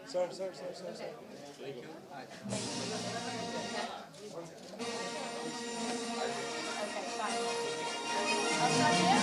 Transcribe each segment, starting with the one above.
Sir. Okay, fine. I'll start here.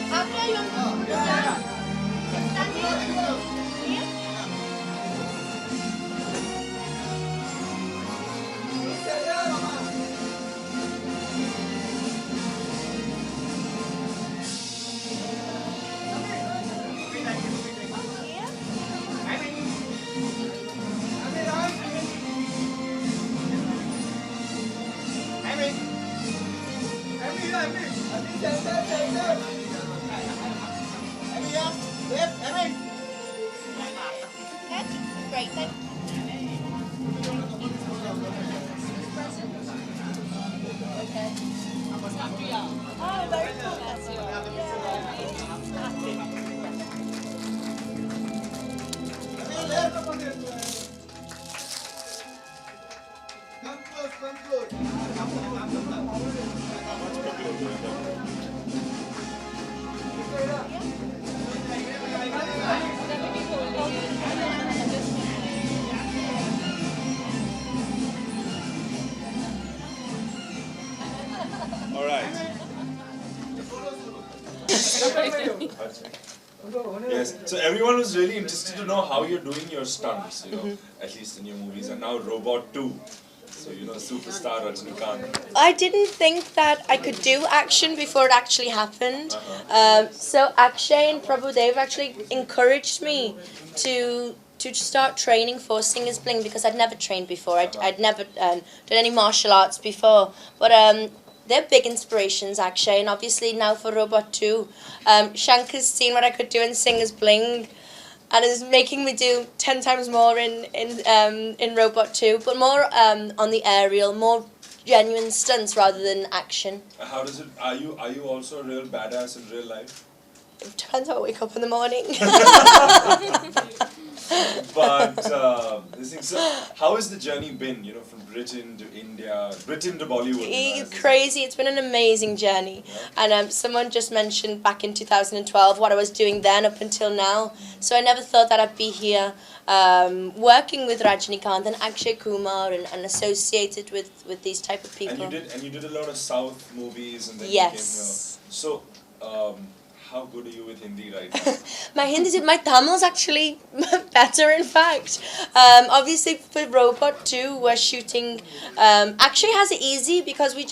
After you done. Great, thank you. Okay. Oh, very cool. That's Come close. All right. Yes. So everyone was really interested to know how you're doing your stunts, at least in your movies, and now Robot 2. So superstar Rajnikant. I didn't think that I could do action before it actually happened. So Akshay and Prabhu, they've actually encouraged me to start training for Singer's Bling because I'd never trained before. I'd never done any martial arts before. But they're big inspirations, Akshay, and obviously now for Robot 2. Shankar's seen what I could do in Singer's Bling and is making me do 10 times more in Robot 2, but more on the aerial, more genuine stunts rather than action. How does it? Are you also a real badass in real life? It depends how I wake up in the morning. But this thing. So, how has the journey been? From Britain to India, Britain to Bollywood. Crazy! It's been an amazing journey. Yeah. And someone just mentioned back in 2012 what I was doing then up until now. So I never thought that I'd be here working with Rajnikant and Akshay Kumar and associated with these type of people. And you did a lot of South movies and then yes. you came here. So. How good are you with Hindi right now? my Tamil's actually better, in fact. Obviously, for Robot 2, we're shooting. Actually, has it easy because we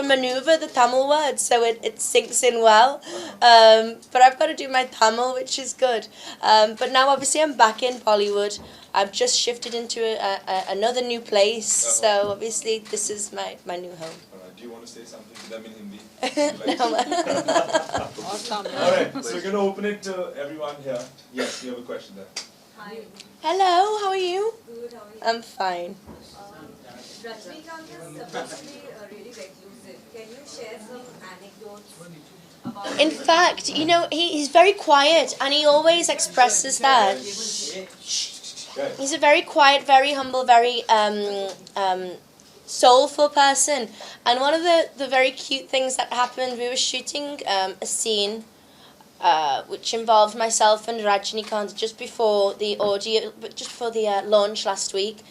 maneuver the Tamil words, so it sinks in well. But I've got to do my Tamil, which is good. But now, obviously, I'm back in Bollywood. I've just shifted into another new place, so obviously, this is my new home. Do you want to say something to them in Hindi? Awesome. Alright, so we're going to open it to everyone here. Yes, you have a question there. Hi. Hello, how are you? Good, how are you? I'm fine. Rajnikant is supposedly really reclusive. Can you share some anecdotes about In fact, he's very quiet and he always expresses that. He's a very quiet, very humble, very soulful person. And one of the very cute things that happened, we were shooting a scene which involved myself and Rajnikant just before the launch last week.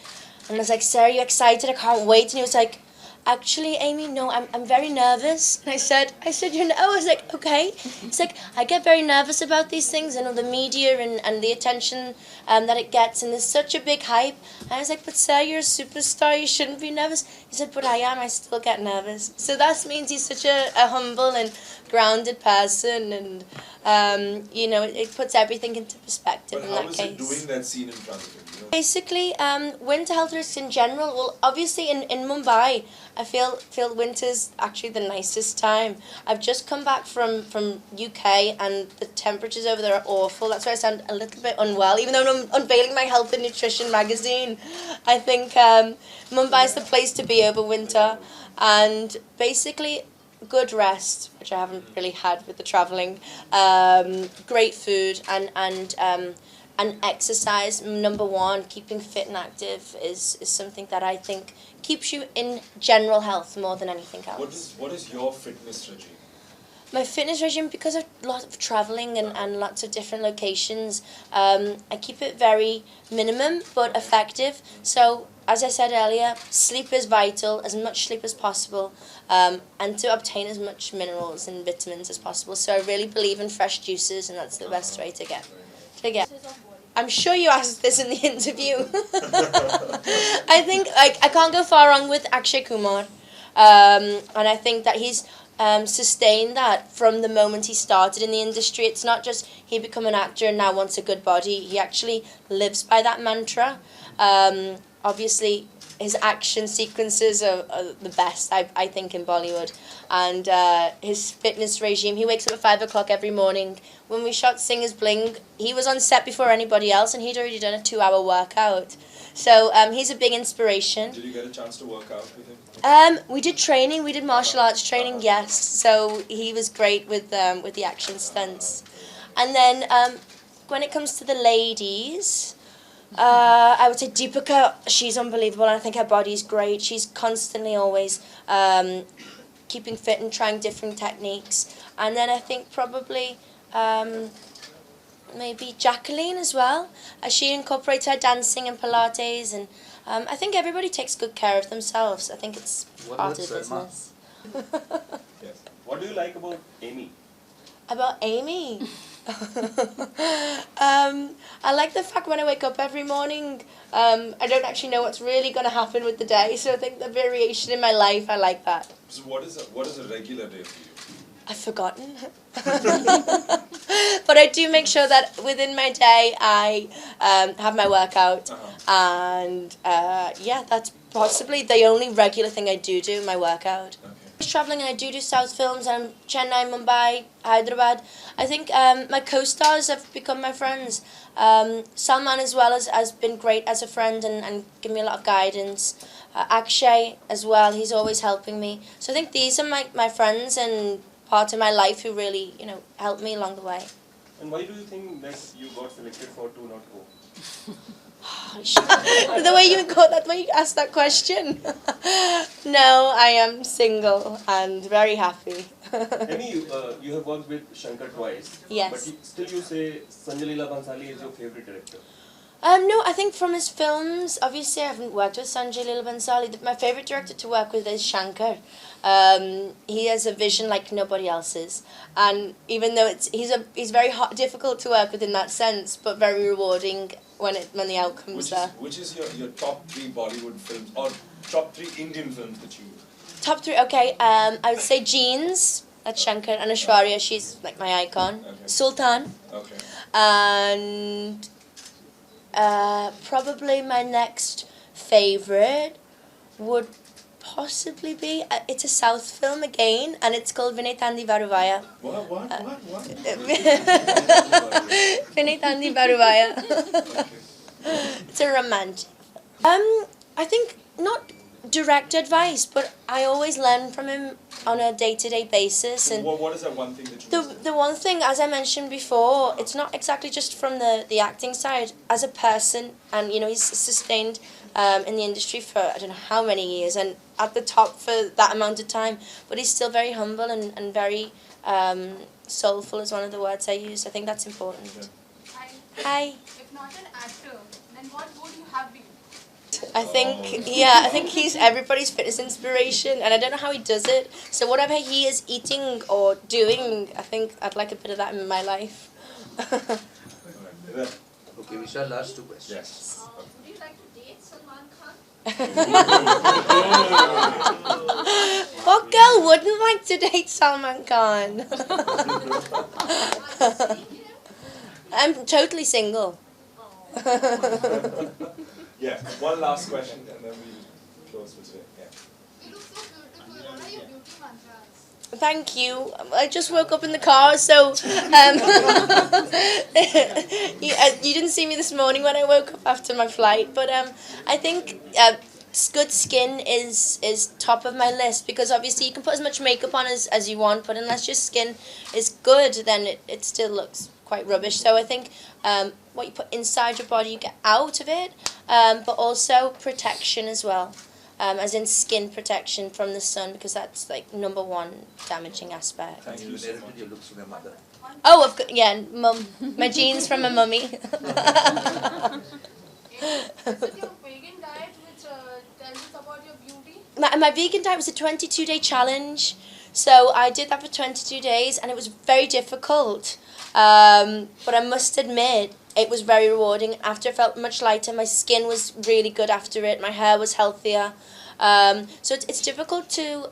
And I was like, "Sir, are you excited? I can't wait." And he was like, "Actually, Amy, no, I'm very nervous." And I said, "You know?" I was like, "Okay." It's like, I get very nervous about these things, the media and the attention that it gets, and there's such a big hype. And I was like, "But sir, you're a superstar, you shouldn't be nervous." He said, "But I am, I still get nervous." So that means he's such a humble and grounded person, and you know, it puts everything into perspective. But in how that is case. it doing that scene in front of him? You know? Basically, winter health risks in general. Well, obviously in Mumbai, I feel winter's actually the nicest time. I've just come back from UK, and the temperatures over there are awful. That's why I sound a little bit unwell, even though I'm unveiling my health and nutrition magazine. I think Mumbai's the place to be over winter, and basically good rest, which I haven't really had with the travelling. Great food and exercise. Number one, keeping fit and active is something that I think keeps you in general health more than anything else. What is your fitness regime? My fitness regime, because of a lot of travelling and lots of different locations, I keep it very minimum but effective. So, as I said earlier, sleep is vital, as much sleep as possible, and to obtain as much minerals and vitamins as possible. So I really believe in fresh juices, and that's the best way to get. I'm sure you asked this in the interview. I think I can't go far wrong with Akshay Kumar, and I think that he's sustained that from the moment he started in the industry. It's not just he become an actor and now wants a good body. He actually lives by that mantra. Obviously, his action sequences are the best, I think, in Bollywood. And his fitness regime, he wakes up at 5 o'clock every morning. When we shot Singers Bling, he was on set before anybody else, and he'd already done a 2-hour workout. So he's a big inspiration. Did you get a chance to work out with him? We did training. We did martial arts training, yes. So he was great with the action stunts. And then when it comes to the ladies, I would say Deepika, she's unbelievable, and I think her body's great. She's constantly always keeping fit and trying different techniques. And then I think probably maybe Jacqueline as well, as she incorporates her dancing and Pilates, and I think everybody takes good care of themselves. I think it's part of the business. Yes. What do you like about Amy? About Amy? I like the fact when I wake up every morning, I don't actually know what's really going to happen with the day, so I think the variation in my life, I like that. So what is a regular day for you? I've forgotten. But I do make sure that within my day I have my workout, and yeah, that's possibly the only regular thing I do, my workout. Okay. Traveling, and I do South films, and Chennai, Mumbai, Hyderabad. I think my co-stars have become my friends. Salman as well has been great as a friend and given me a lot of guidance. Akshay as well, he's always helping me. So I think these are my friends and part of my life who really, helped me along the way. And why do you think that you got selected for To Not Go? The way you asked that question. No, I am single and very happy. Amy, you have worked with Shankar twice. Yes. But still you say Sanjay Leela Bhansali is your favorite director. No, I think from his films, obviously I haven't worked with Sanjay Leela Bhansali. My favourite director to work with is Shankar. He has a vision like nobody else's, and even though he's very difficult to work with in that sense, but very rewarding when the outcome's there. Which is your top 3 Bollywood films or top 3 Indian films that you? Top 3, okay. I would say Jeans. That's Shankar, and Aishwarya. She's like my icon. Okay. Sultan. Okay. And probably my next favourite would possibly be, it's a South film again, and it's called Vinay Tandi Varuvaya. What? Vinay Tandi Varuvaya. It's a romantic. I think not direct advice, but I always learn from him on a day-to-day basis. And what is that one thing that you? the one thing, as I mentioned before, it's not exactly just from the acting side. As a person, and he's sustained in the industry for I don't know how many years, and at the top for that amount of time. But he's still very humble and very soulful is one of the words I use. I think that's important. Hi. If not an actor, then what would you have been? I think he's everybody's fitness inspiration, and I don't know how he does it. So whatever he is eating or doing, I think I'd like a bit of that in my life. Okay, Vishal, last 2 questions. Yes. Would you like to date Salman Khan? What girl wouldn't like to date Salman Khan? I'm totally single. Yeah, one last question and then we'll close for today. Yeah. You look so beautiful. What are your beauty mantras? Thank you. I just woke up in the car, so you didn't see me this morning when I woke up after my flight. But I think good skin is top of my list, because obviously you can put as much makeup on as you want, but unless your skin is good, then it still looks quite rubbish. So I think what you put inside your body, you get out of it, but also protection as well. As in skin protection from the sun, because that's like number one damaging aspect. Thank you so much. Your looks from your mother. Oh, I've got, yeah, mum. My genes from my mummy. Is it your vegan diet which tells us about your beauty? My vegan diet was a 22-day challenge. So I did that for 22 days, and it was very difficult. But I must admit, it was very rewarding. After, I felt much lighter. My skin was really good after it. My hair was healthier. So it's difficult to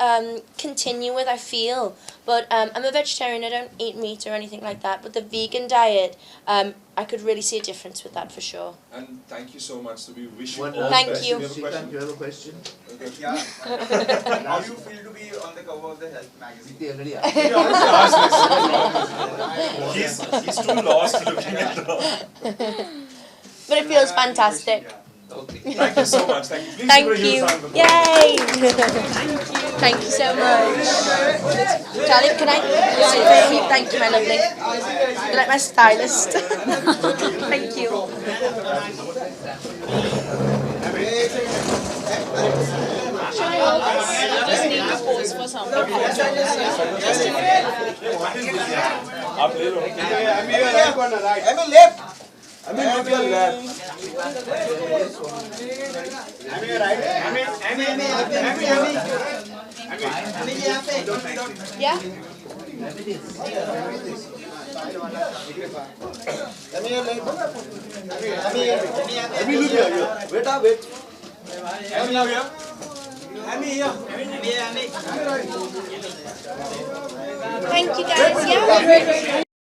continue with, I feel. But I'm a vegetarian. I don't eat meat or anything like that. But the vegan diet, I could really see a difference with that for sure. And thank you so much. So we wish you One all the Thank best. you. You have a question? You have a question? Yeah. How do you feel to be on the cover of the Health magazine? They already He asked. already asked this. What's wrong with him? He's too lost looking at the... But it feels fantastic. Okay. Thank you so much. Thank you. Please Thank give a huge you. round of applause. Yay! Thank you so much. Darling, can I sit for you? Thank you, my lovely. You're like my stylist. Thank you. आप ले लो. Yeah? Thank you guys. Yeah?